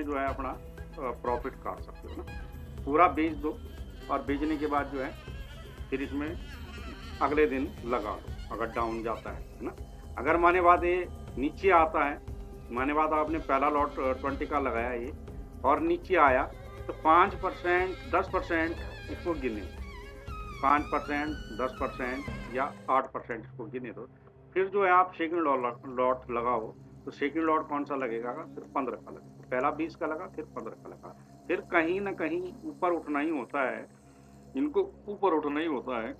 जो है अपना प्रॉफिट काट सकते हो ना। पूरा बेच दो और बेचने के बाद जो है फिर इसमें अगले दिन लगा दो अगर डाउन जाता है ना। अगर माने बाद ये नीचे आता है, माने बाद आपने पहला लॉट 20 का लगाया ये और नीचे आया तो 5% 10% इसको गिने, 5% 10% या 8% इसको गिने दो। फिर जो है आप सेकंड लॉट लगाओ तो सेकंड लॉट कौन सा लगेगा, फिर 15 का लगेगा। पहला 20 का लगा, फिर 15 का लगा। फिर कहीं ना कहीं ऊपर उठना ही होता है, इनको ऊपर उठना ही होता है,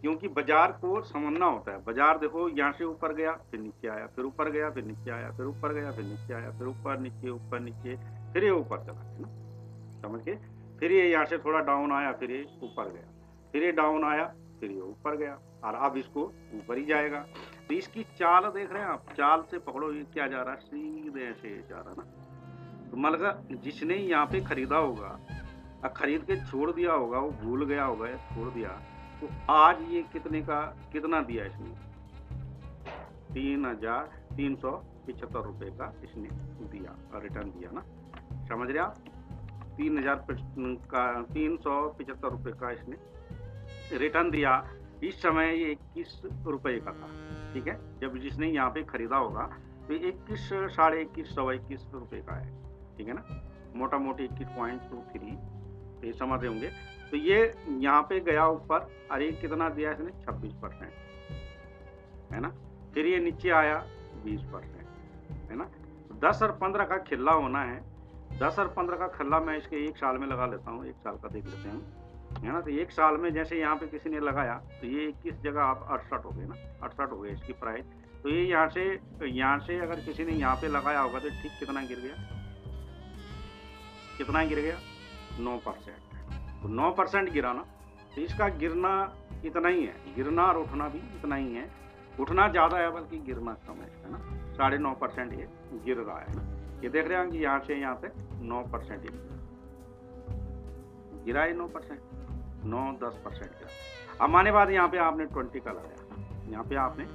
क्योंकि बाजार को समझना होता है। बाजार देखो यहाँ से ऊपर गया फिर नीचे आया, फिर ऊपर गया फिर नीचे आया, फिर ऊपर गया फिर नीचे आया, फिर ऊपर नीचे फिर ये ऊपर चला है ना, समझ के। फिर ये यहाँ से थोड़ा डाउन आया, फिर ये ऊपर गया, फिर ये डाउन आया, फिर ये ऊपर गया और अब इसको ऊपर ही जाएगा। तो इसकी चाल देख रहे हैं आप, चाल से पकड़ो ये क्या जा रहा है, सीधे ऐसे जा रहा ना। तो मतलब जिसने यहाँ पे खरीदा होगा, खरीद के छोड़ दिया होगा, वो भूल गया होगा या छोड़ दिया, तो आज ये कितना दिया इसने, 3,375 रुपए का इसने दिया, रिटर्न दिया ना, समझ रहे आप। 3,375 रुपए का इसने रिटर्न दिया। इस समय ये 21 रुपए का था, ठीक है। जब जिसने यहाँ पे खरीदा होगा तो 21 साढ़े 21 सवा 21 रुपए का है, ठीक है ना, मोटा मोटी 21.23 ये समझ रहे होंगे। तो ये यहाँ पे गया ऊपर, अरे कितना दिया इसने, 26% है ना। फिर ये नीचे आया 20% है ना। 10 और 15 का खिल्ला होना है, 10 और 15 का खिल्ला मैं इसके 1 साल में लगा लेता हूँ, 1 साल का देख लेते हैं, है ना। तो 1 साल में जैसे यहाँ पे किसी ने लगाया तो ये 21 जगह आप 68 हो गए ना, 68 हो गए इसकी प्राइस। तो ये यहाँ से अगर किसी ने यहाँ पे लगाया होगा तो ठीक कितना गिर गया, कितना गिर गया, 9%। तो 9% गिरा ना, तो इसका गिरना इतना ही है, गिरना और उठना भी इतना ही है। उठना ज़्यादा है बल्कि गिरना कम है इसका ना, 9.5% ये गिर रहा है ना। ये देख रहे हैं कि यहाँ से यहाँ तक 9% ये गिरा है, 9%, 9-10% गिरा। अब माने बाद यहाँ पे आपने 20 का लगाया, यहाँ पे आपने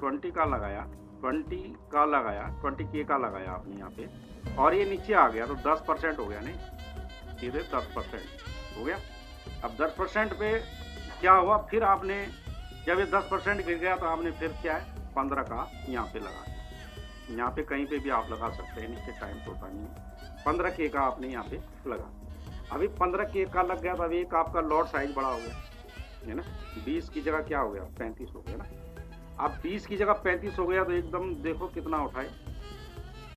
20 का लगाया, 20 का लगाया, 20K का लगाया आपने यहाँ पे, और ये नीचे आ गया तो 10% हो गया, नहीं सीधे 10% हो गया। अब 10% पे क्या हुआ, फिर आपने जब ये 10% गिर गया तो आपने फिर क्या है 15 का यहाँ पे लगा दिया। यहाँ पे कहीं पे भी आप लगा सकते हैं, नीचे टाइम तो होता नहीं है। 15K का आपने यहाँ पे लगा, अभी 15K का लग गया तो अभी एक आपका लॉट साइज बड़ा हो गया है ना। 20 की जगह क्या हो गया, 35 हो गया ना। अब 20 की जगह 35 हो गया तो एकदम देखो कितना उठाए,